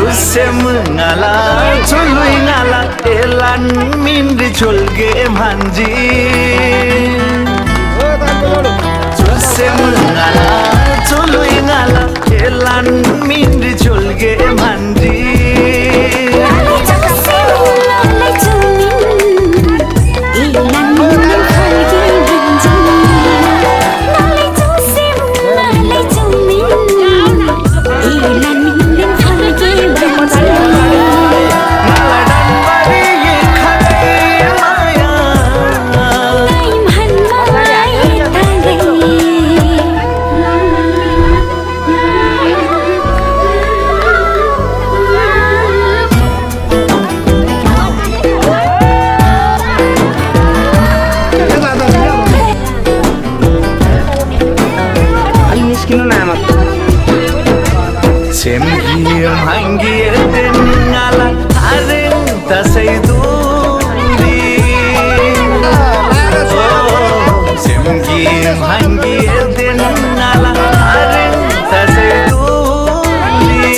Mengala Tului ngala Elan mindri cholge manji Tuse mengala Tului ngala Elan mindri cholge manji Semgir hangir denala areng tasai duri Semgir hangir denala areng tasai duri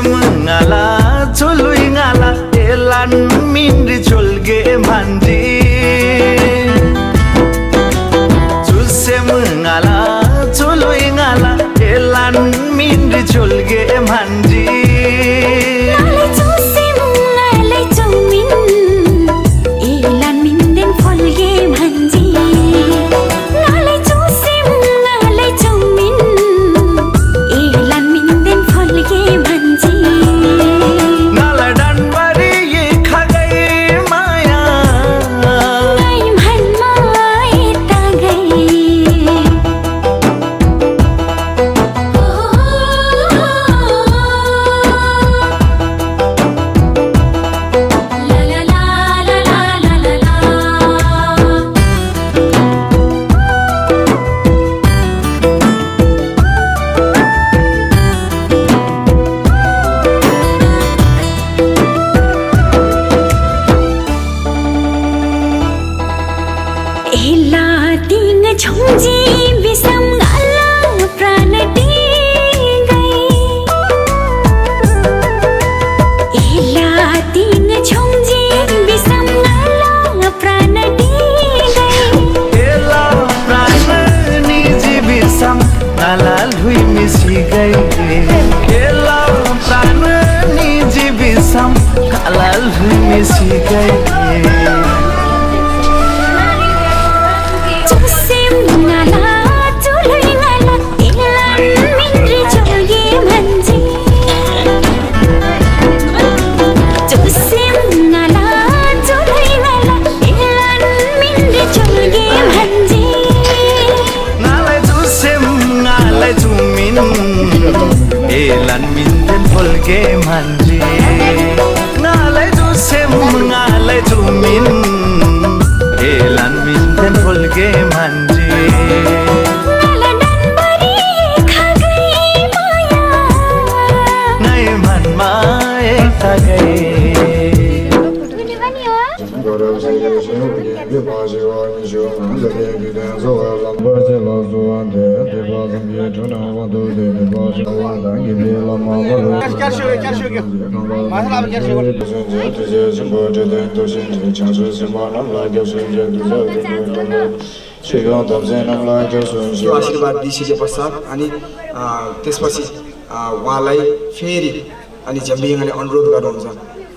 Mengala Tului ngala Elan mindri cholge mandi Tuse mengala Tului ngala Elan mindri cholge mandi Nalai tuse mengala tumin Elan minden folge mandi Nalai tuse mengala tumin Elan minden folge mandi Chongji bisam ngala prana dingai Ela ting chongji bisam ngala prana dingai Ela prana niji bisam ngala lui misi gai Ela prana niji bisam ngala lui misi gai Elan minden folge mandi Nalai dusem ngalai tumin Elan minden folge mandi Nala dan bari khagai maya Nai man mai khagai आशीर्वाद दिइसके पश्चात अनि त्यसपछि उहाँलाई फेरि अनि झम्बिङले अनुरोध गर्नुहुन्छ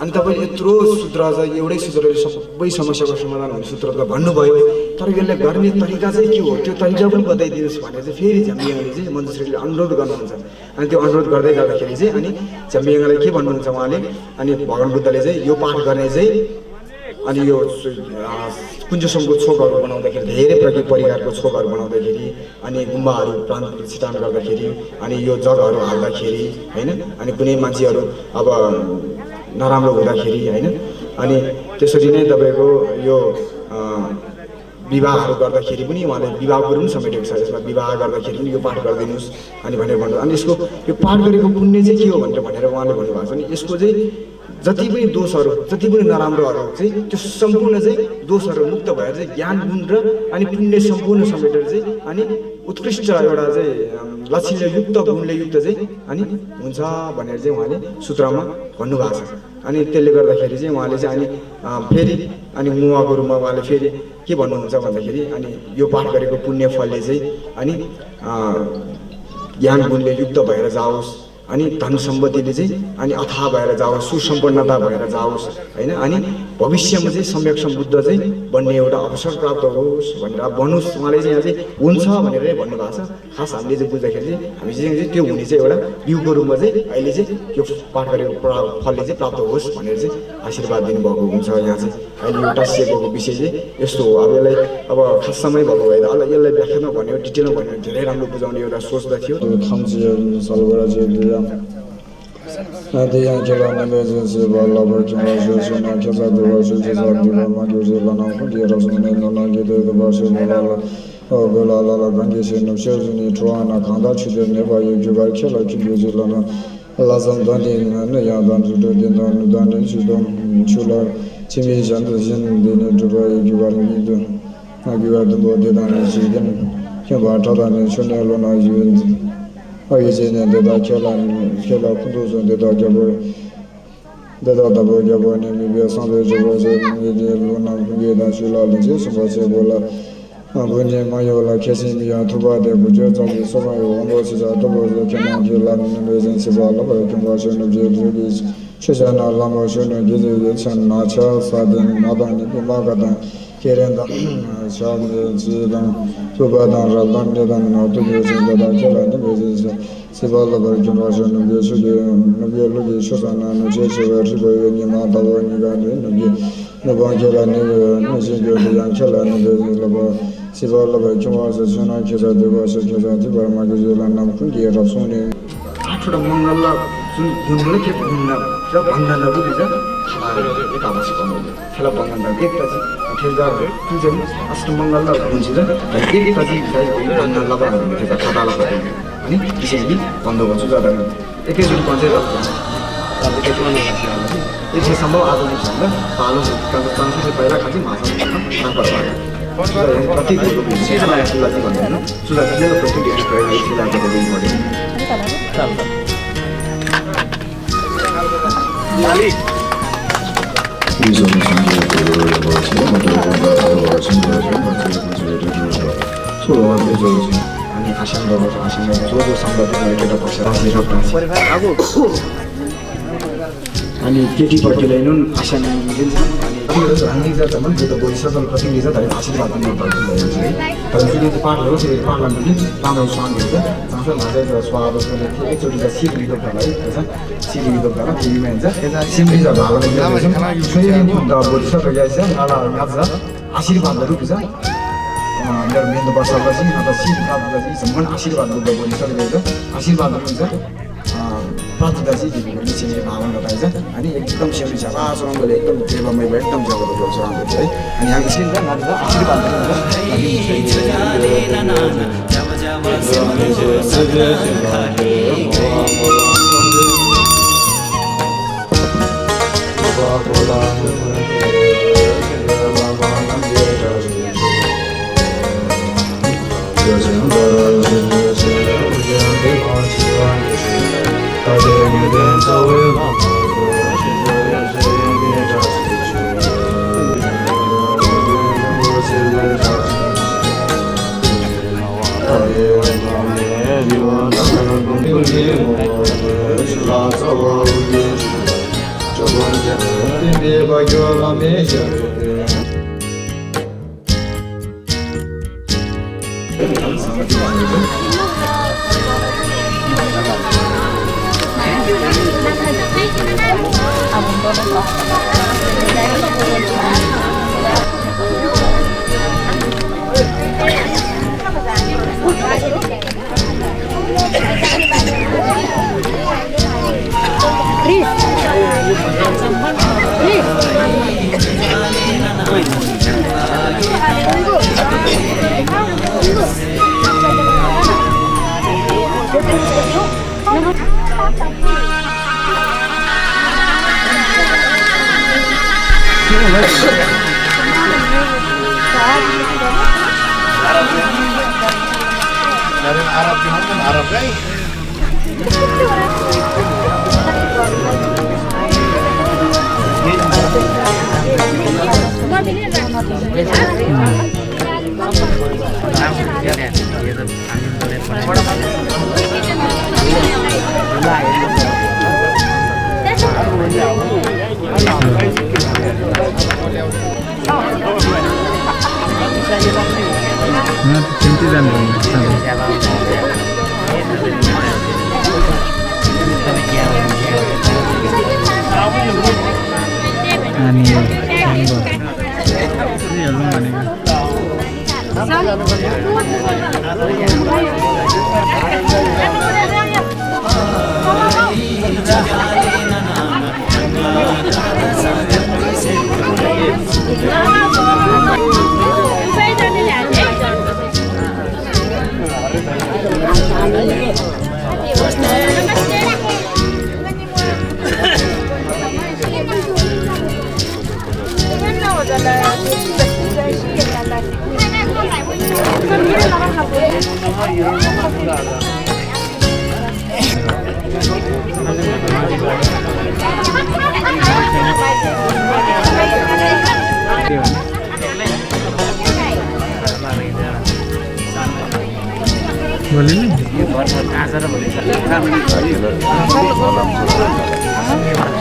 अनि तपाईले यत्रो सूत्र छ एउटै सूत्रले सबै समस्याको समाधान हुने सूत्र त भन्नुभयो तर यसले गर्ने तरिका चाहिँ के हो त्यो तरिका पनि बताइदिनुस् भनेर चाहिँ फेरि झम्बिङले चाहिँ मन्जुश्रीले अनुरोध गर्नुहुन्छ अनि त्यो अनुरोध गर्दै गर्दाखेरि चाहिँ अनि झम्बिङले के भन्नुहुन्छ उहाँले अनि भगवान बुद्धले चाहिँ यो पाठ गर्ने चाहिँ अनि यो कुञ्जसमको छोकहरू बनाउँदाखेरि धेरै परिकारको छोकहरू बनाउँदाखेरि अनि गुम्बाहरू प्राण प्रतिष्ठान गर्दाखेरि अनि यो जगहरू हाल्दाखेरि हैन अनि कुनै मान्छेहरू अब नराम्रो हुँदाखेरि हैन अनि त्यसरी नै तपाईको यो विवाहहरू गर्दाखेरि पनि उहाँले विवाह कुरो पनि समेटेको छ यसमा विवाह गर्दाखेरि पनि यो पाठ गरिदिनुहोस् अनि भनेर भन्नु अनि यसको यो पाठ गरेको पुण्य चाहिँ के हो भनेर उहाँले भन्नुभएको छ नि यसको चाहिँ जति पनि दोषहरू जति पनि नराम्रोहरू चाहिँ त्यो सम्पूर्ण चाहिँ दोषहरू मुक्त भएर चाहिँ ज्ञान गुण र अनि पुण्य सम्पूर्ण समेटेर चाहिँ अनि उत्कृष्ट एउटा चाहिँ लक्ष्मीले युक्त गुणले युक्त चाहिँ अनि हुन्छ भनेर चाहिँ उहाँले सूत्रमा भन्नुभएको छ अनि त्यसले गर्दाखेरि चाहिँ उहाँले चाहिँ अनि फेरि अनि मुवाको रूपमा उहाँले फेरि के भन्नुहुन्छ भन्दाखेरि अनि यो पाठ गरेको पुण्य फलले चाहिँ अनि ज्ञान गुणले युक्त भएर जाओस् अनि धन सम्पत्तिले चाहिँ अनि अथाह भएर जाओस् सुसम्पन्नता भएर जाओस् होइन अनि भविष्यमा चाहिँ सम्यक सम्बुद्ध चाहिँ बन्ने एउटा अवसर प्राप्त होस् भनेर बनोस् उहाँले चाहिँ यहाँ चाहिँ हुन्छ भनेर भन्नुभएको छ खास हामीले चाहिँ बुझ्दाखेरि चाहिँ हामी चाहिँ त्यो हुने चाहिँ एउटा बिउको रूपमा चाहिँ अहिले चाहिँ यो पाठ गरेको फलले चाहिँ प्राप्त होस् भनेर चाहिँ आशीर्वाद दिनुभएको हुन्छ यहाँ चाहिँ अहिले यो टाँसिएको विषय चाहिँ यस्तो हो अब यसलाई अब खास समय भएको भए त यसलाई व्याख्यामा भन्यो डिटेलमा भन्यो धेरै राम्रो बुझाउने एउटा सोच्दा थियो Nadiyan kila nabezin siva labar kima shushu na kisa diva shushu diva magyu zila na kundi rasmuni nuna gide diva shushu lala Gula lala gangi shinu shushu ni chua na kanda chide neba yu gyugar kila kibyu zila na Lasam dandi niyan dan zudu dina nudani shudum chula Chimi shandu shin dini dhuba yu gyugar nidu Gyugar dhubo didani shidin Kimba tadani shunne luna yu Ayıcene deda kela kundusun deda gabo deda dabo gabo ne mi be sanbe jabo se mi de luna ge da shula le je so se bola bunje mayo la kesi mi ya tuba de bujo za ji so ba yo ngo si za to bo ke na ge la ne me zen se ba la ba ke ba so ne je ge che ja na la mo so ne ge ge chan na cha sa de ma da ne ke ma ga da keren da sha de ji da Subadan Radan Dedan Notu Yosin Dada Kela Nebezis Sibala Barjumasa Nubisu Nubilu Shosana Nujesu Ribo Nima Davo Nigani Nubi Nubankela Nusingo Yankela Nebezis Labo Sibala Barjumasa Suna Kesa Devasa Kesa Tibar Magazila Namkundi Rasuni आठवटा मङ्गलला जुन गुणले के गुण र भङ्गना बुझिन्छ एक आवश्यक अनुले खेला भङ्गना एकटा चाहिँ खेल्दा जुन चाहिँ अष्टमङ्गलला बुझिन्छ एकटा चाहिँ भङ्गना लगा भन्ने त्यो खताला पर्दैन अनि त्यसैले बन्द गर्छु जाँदा एकैचोटि पञ्चायत एकैचोटि सम्भव आधुनिक छ पालो कान्छे पहिला खान्छ माछा नपर्छ प्रत्येक सिजनलाई सुलाजी भन्दैन सुलाजीले प्रत्येक एक्सप्रेस सिलाको दिनु पर्यो अनि आसान जो अनि केटीपट्टिलाई नै आसान दिन्छ अनि राङ्गी जातमा जो त बोलिसकल प्रतिनिधि छ तर आशीर्वाद पनि पर्छ है तर जुन पाठहरू त्यो पाठलाई पनि राम्रो स्वाद हुन्छ जस्तो माझे स्वाद पनि एकचोटि त सिक लिएको है सिक लिएको भएर टिभीमा हुन्छ सिम्पली त भागले स्वयं बोलिसकेको छ नाला याद छ आशीर्वादहरू हुन्छ मेरो मेन वर्षपछि अब सिक प्राप्तपछि सम्पूर्ण आशीर्वाद बुझ्दा बोलिसकेको छ आशीर्वादहरू हुन्छ प्राप्तता चाहिँ दिएको निश्चय भावना बताएछ अनि एकदम सेवी छ आश्रमले एकदम सेवामै एकदम जगत गर्छ है अनि हामी सिन्दा नदिँदा आशीर्वाद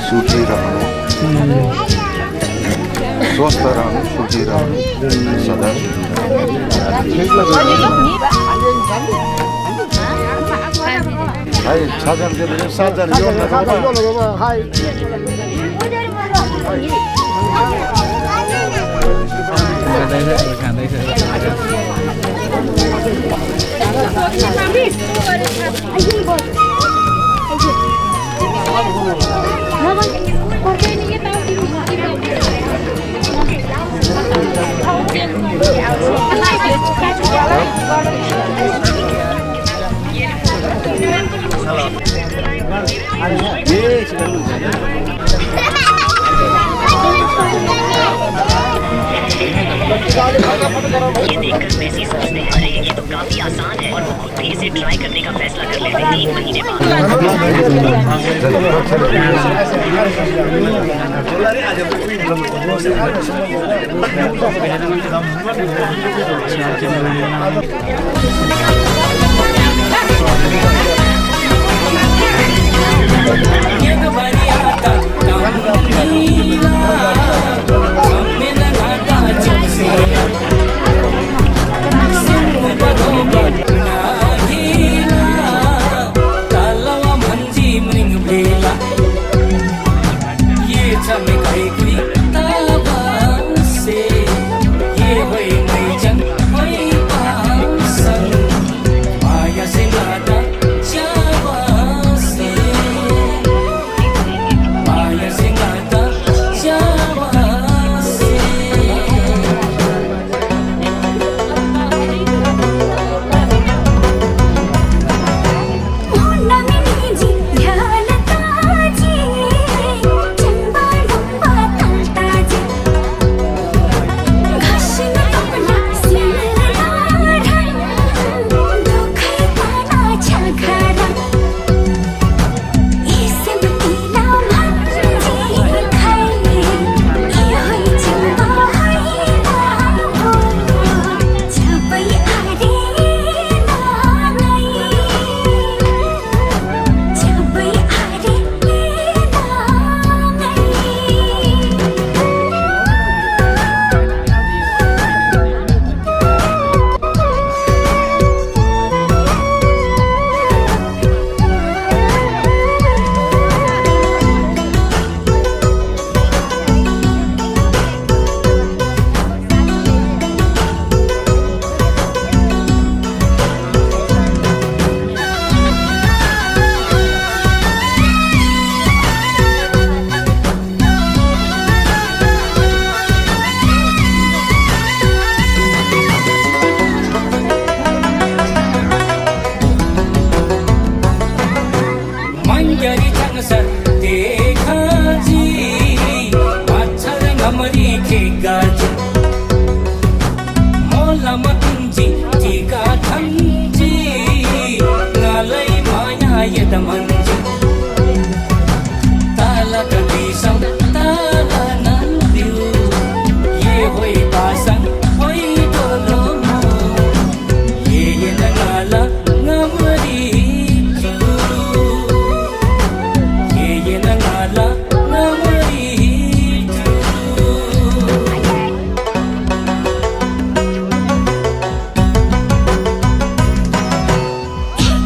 सुखी रहनु स्वस्थ रहनु सुखी रहनु सदा हाय साधन के साधन यो हाय ये देखकर मेसी सोचते हैं अरे ये तो काफी आसान है और वो खुद भी इसे ट्राई करने का फैसला कर लेते हैं 3 महीने माया से नाता गरी चंगसा देखा जी मच्छर गमरी खेगाजी मोला मतुंजी टीका थंजी नालै माया यदमंजी ताला कदीसम ताला नंदिउ ये होई पासं होई दोलोमो ये नगाला ngमरी ये नगाला ngमरी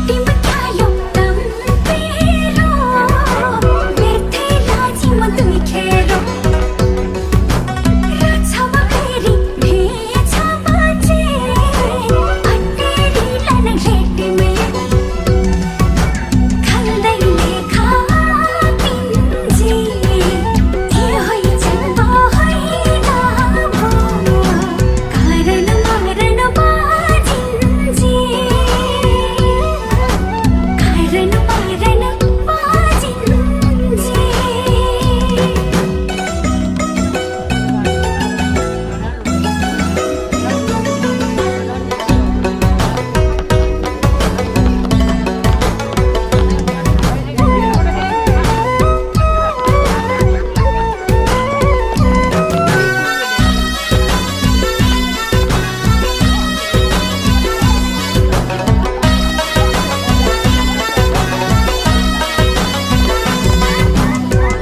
टिम खायो तम पेरो मेथे लाजी मधुई खेरो राछवा फेरि भेछवा चे अटेरी लन घेटे में खल्दै लेखा पिंजी ये होई चंबो होई नाभो कारण मरण बाजिंजी कारण मरण बाजिंजी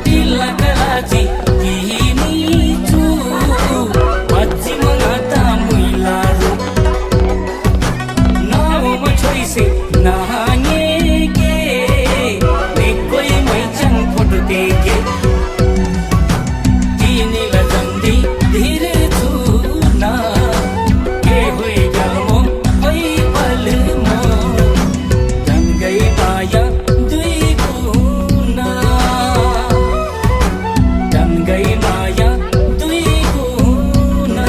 Tilakalaji kinichu Machi mangata muilaru Nao machoise nahanyege Nekoi maichang photo deke Tini lajandi dhire chuna Ke hui galmo hoi palmo Dangai maya dui guna Dangai maya dui guna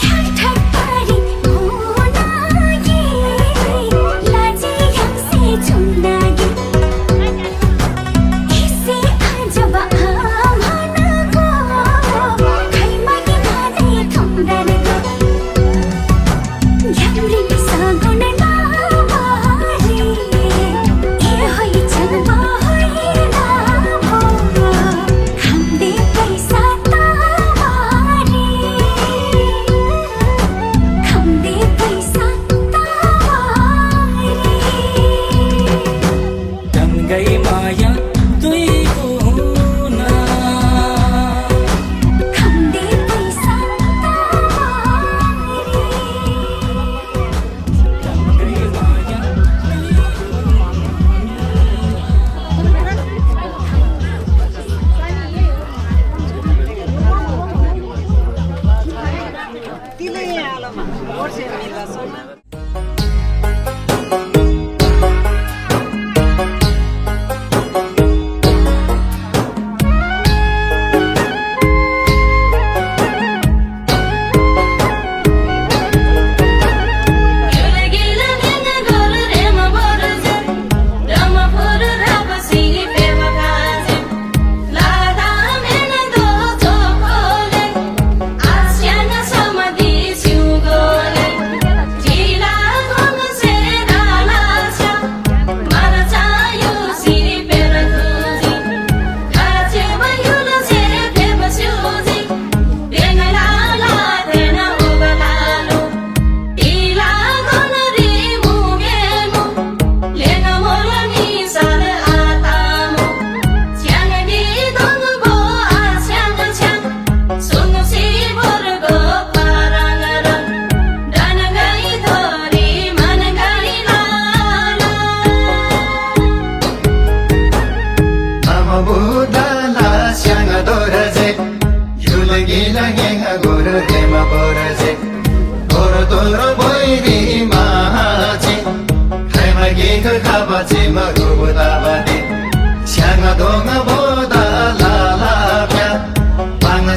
ठक ठक पारी होना ये लाजी हमसे छुना ये इसे अजब आमाना को खैमा के बादे थुमदन को झमरी सागुन नामारी ये होई चंबा होई नाभो हमदे पैसा तावारी हमदे पैसा तावारी Dangai maya dui guna हमदे पैसा तावारी Dangai maya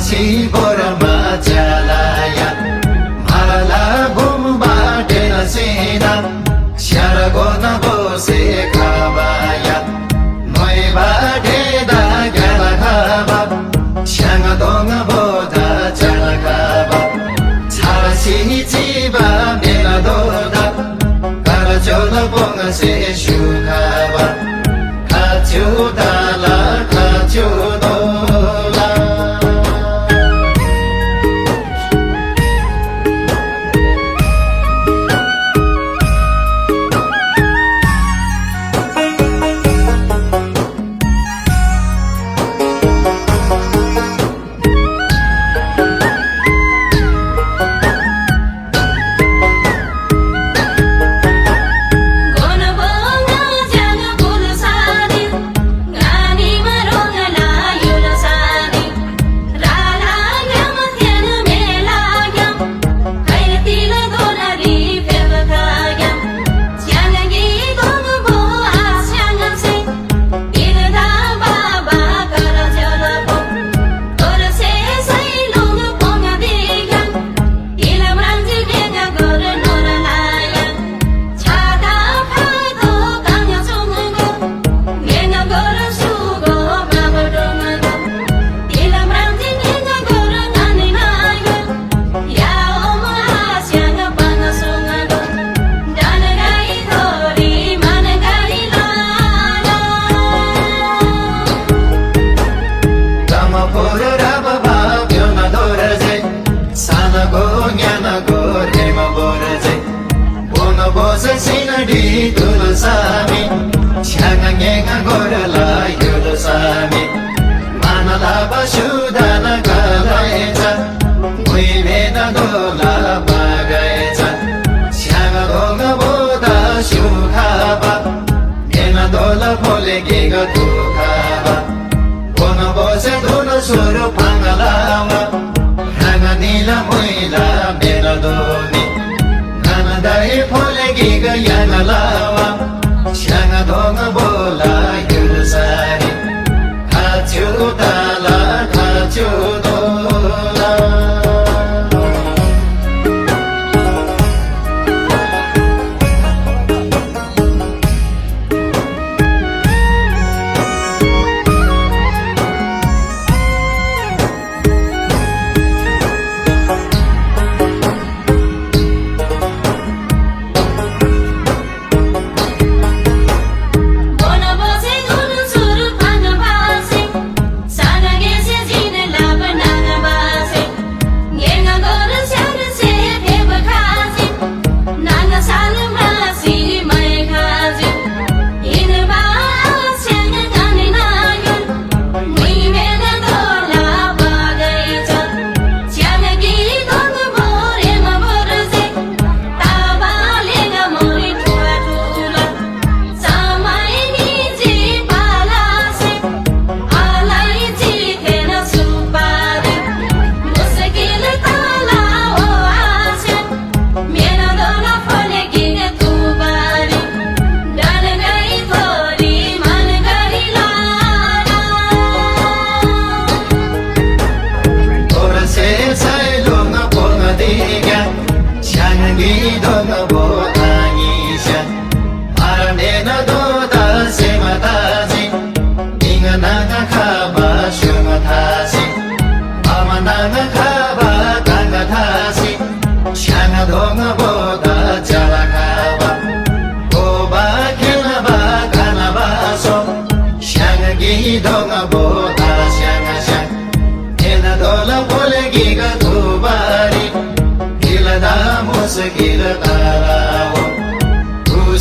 Si bora majalaya, malala फलेको दुःखमा कोन बसे धुन सुरु फाङ्गलामा हाँगा निला मैला मेरो दोनी नानदाई फलेको याङ्गलामा स्याङ्गा धोङ बोला हिँड्नु सारी खाछु ताला खाछु दोला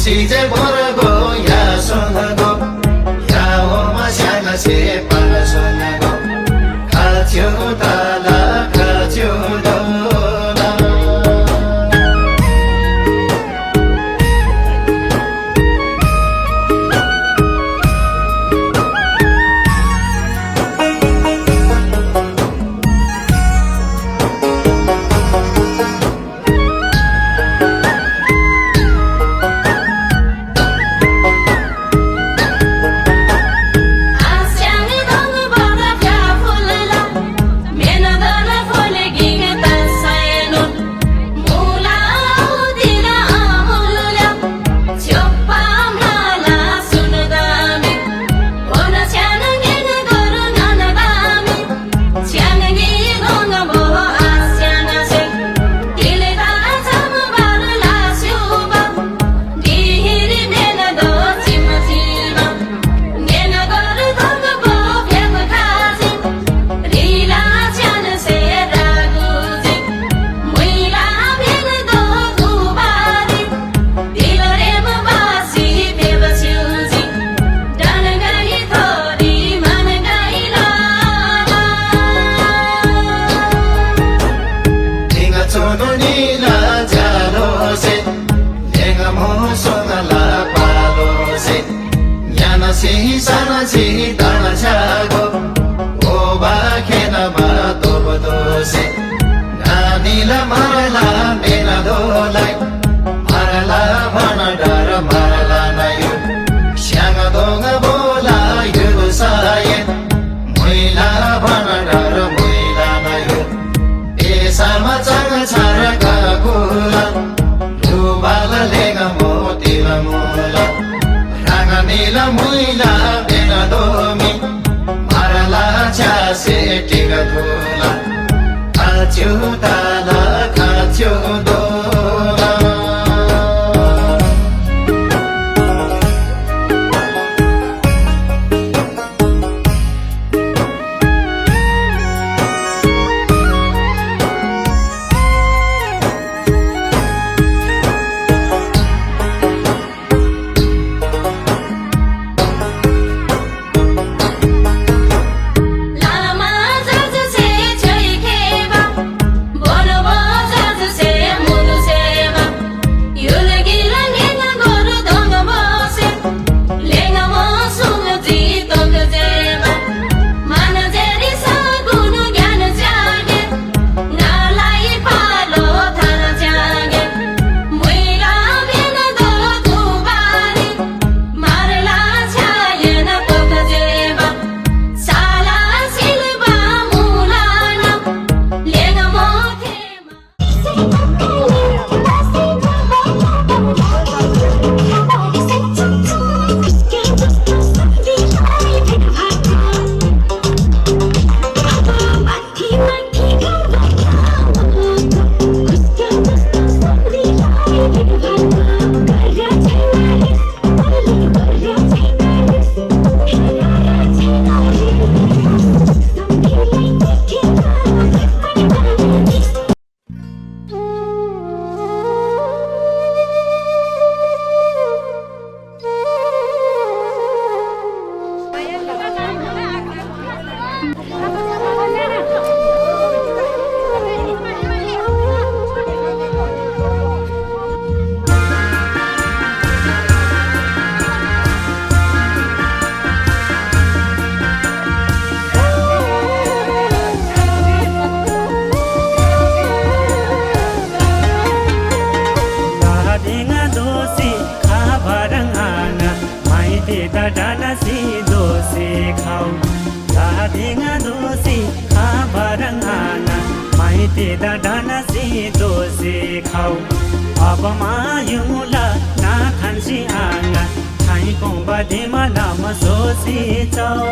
खुसी चाहिँ भरको या सुनको या होमा स्याङ्गा से पाल सुनको खाछु ताला खाछु दोला बोल दा डानासी दोसे खाऊ दादेगा दोसे खा बारंगाना माइते दा डानासी दोसे खाऊ अब मायुला ना खान्सी आना थाइको बादेमा नाम सोसी चाऊ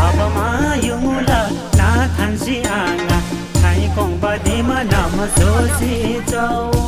अब मायुला ना खान्सी आना थाइको बादेमा नाम सोसी चाऊ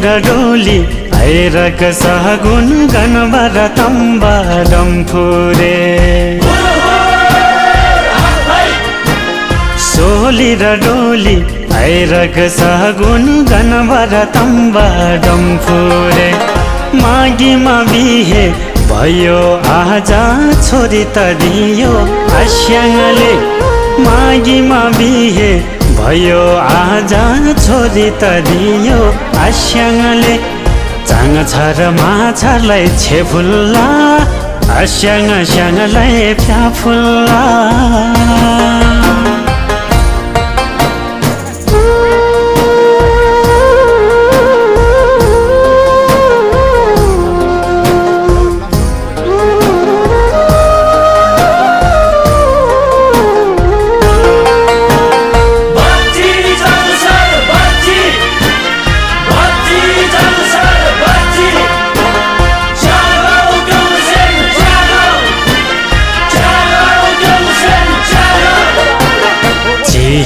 डोली आइरक सहगुन गनबर तम्बा डम्फुरे सोली र डोली आइरक सहगुन गनबर तम्बा डम्फुरे मागीमा बिहे भयो आजा छोरी त दियो आस्याङले मागीमा बिहे भयो आजा छोरी त दियो आस्याङले चाङ छ र माछालाई छेफुल्ला आस्याङ स्याङलाई फ्याफुल्ला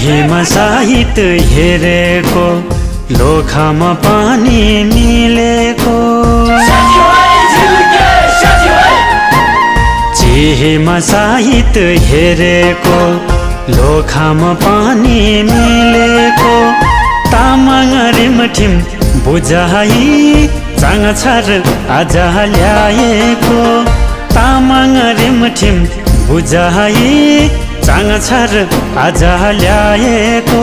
हिमा साहित्य हेरेको लोखामा पानी मिलेको चिहेमा साहित्य हेरेको लोखामा पानी मिलेको तामाङ रिमठिम बुझाइ चाङछार आज ल्याएको तामाङ रिमठिम बुझाइ चाङछार आज ल्याएको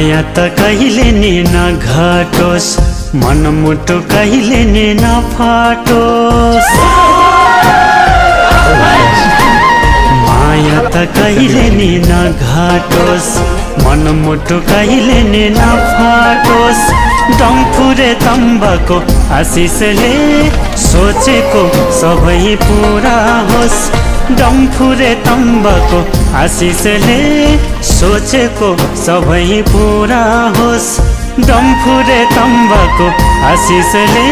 माया त कहिले नि नघटोस् मनमुटु कहिले नि नफाटोस् माया त कहिले नि नघटोस् मनमुटु कहिले नि नफाटोस् डम्फुरे तम्बाको आशिषले सोचेको सबै पुरा होस् डम्फुरे तम्बाको आशिषले सोचेको सबै पुरा होस् डम्फुरे तम्बाको आशिषले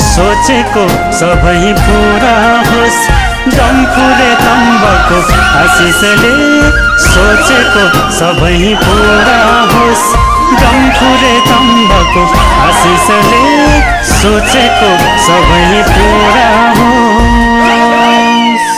सोचेको सबै पुरा होस् डम्फुरे तम्बाको आशिषले सोचेको सबै पुरा होस् डम्फुरे तम्बाको आशिषले सोचेको सबै पुरा होस्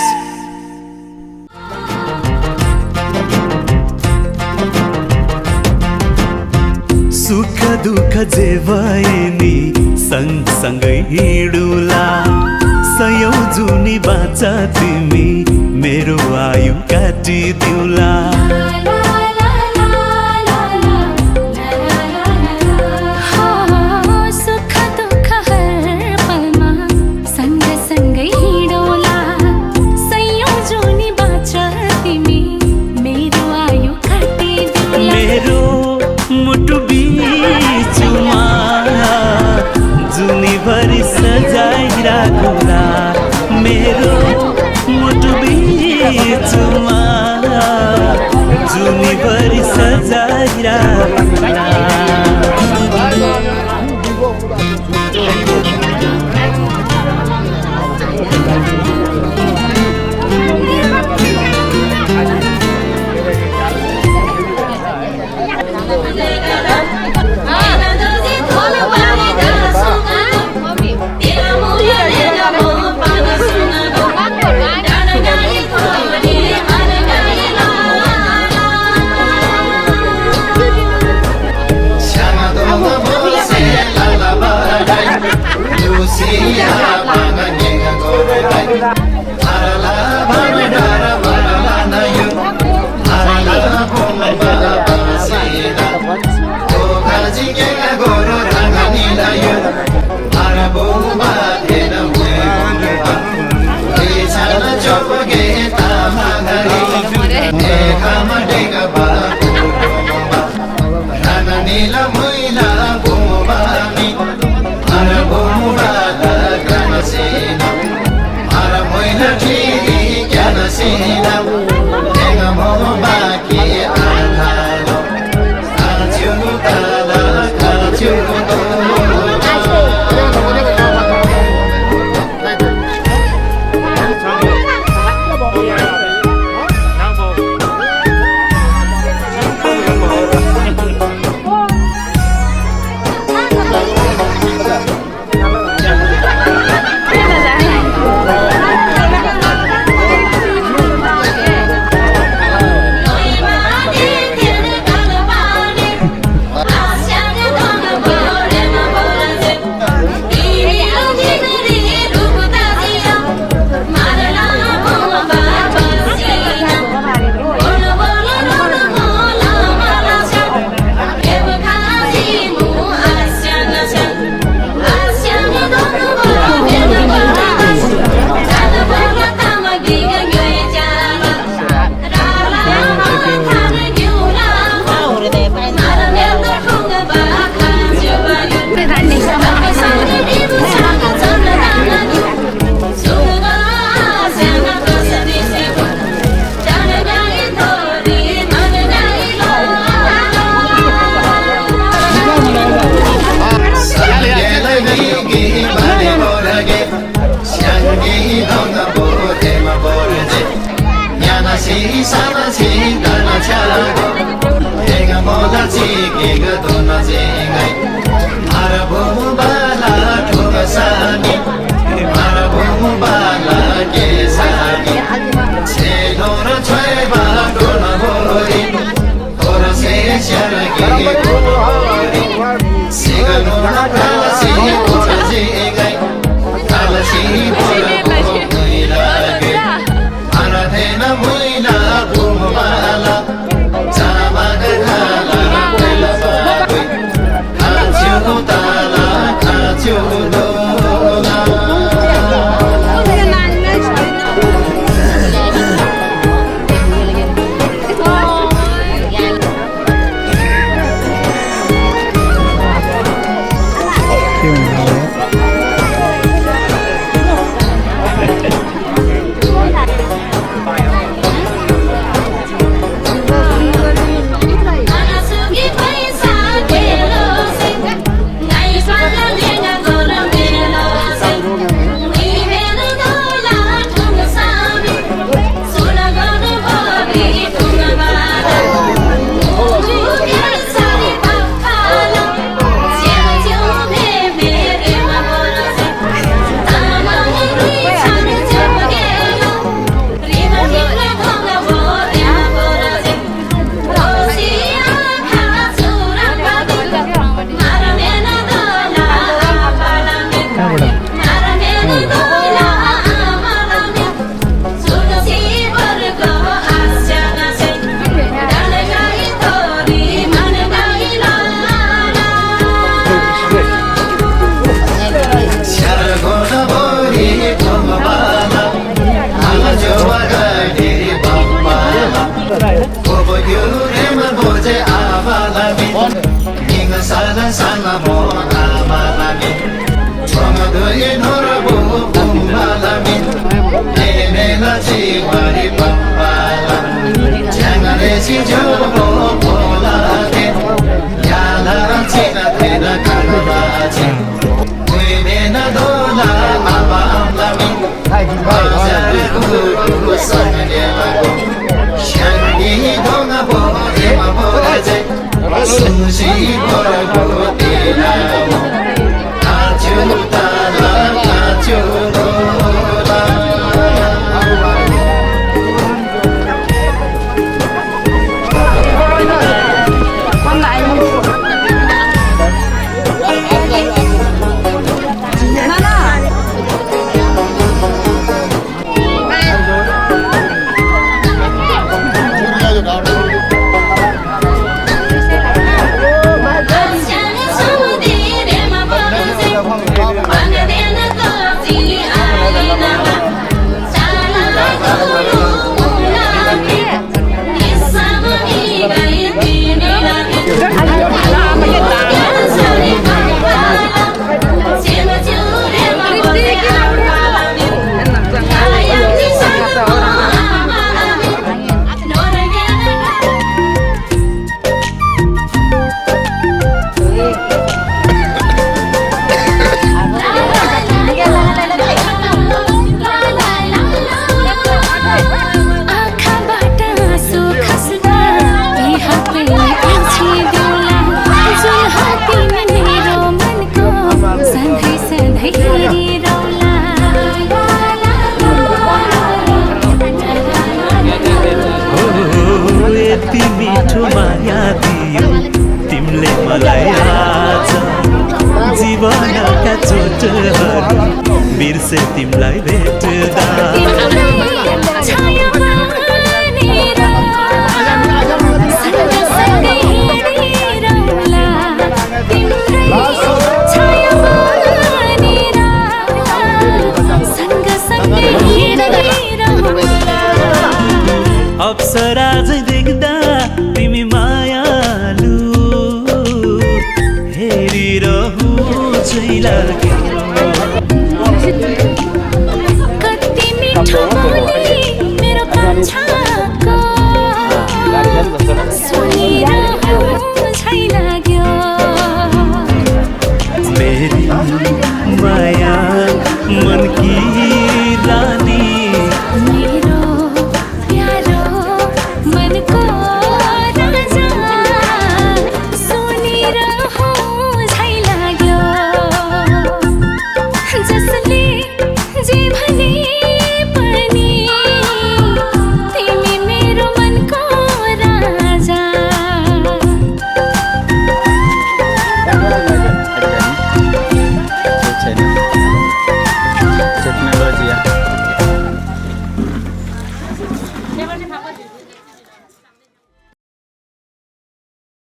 सुख दुःख जे भए नि सँगसँगै हिँडुला सयौं जुनी बाचा तिमी मेरो आयु काटिदिउला सुख दुःख हर पलमा सँगसँगै हिँडौला सयौं जुनी बाचा तिमी मेरो आयु काटिदिउला मेरो मुटु बीचमा जुनीभरि सजाइराखुला मेरो मुटु बीचमा जुनीभरि सजाइराखुला ढुङ्गा बोधेमा बोर्जे न्यानासी सानासी दाना छ्यागो हेगा मोला चिकेगा दोना जेगाई मारा भोमु बाला ठुगा सानी मारा भोमु बाला के सानी छेलो र छोएबा डोना बोरी ओरा से स्यारगे बोरी सिगनो न कालसी ओरा जेगाई कालसी बोरा मुइलागे मारा धेना मुइला भोमु बाला चामागा खाला बेला बाबुई खाच्यो ताला खाच्यो दोला बिर्से तिमलाई भेट्दा अप्सरा चाहिँ देख्दा तिमी मायालु हेरिरहु चाहिँ लाग्यो कति मिठो बोली मेरो कान्छाको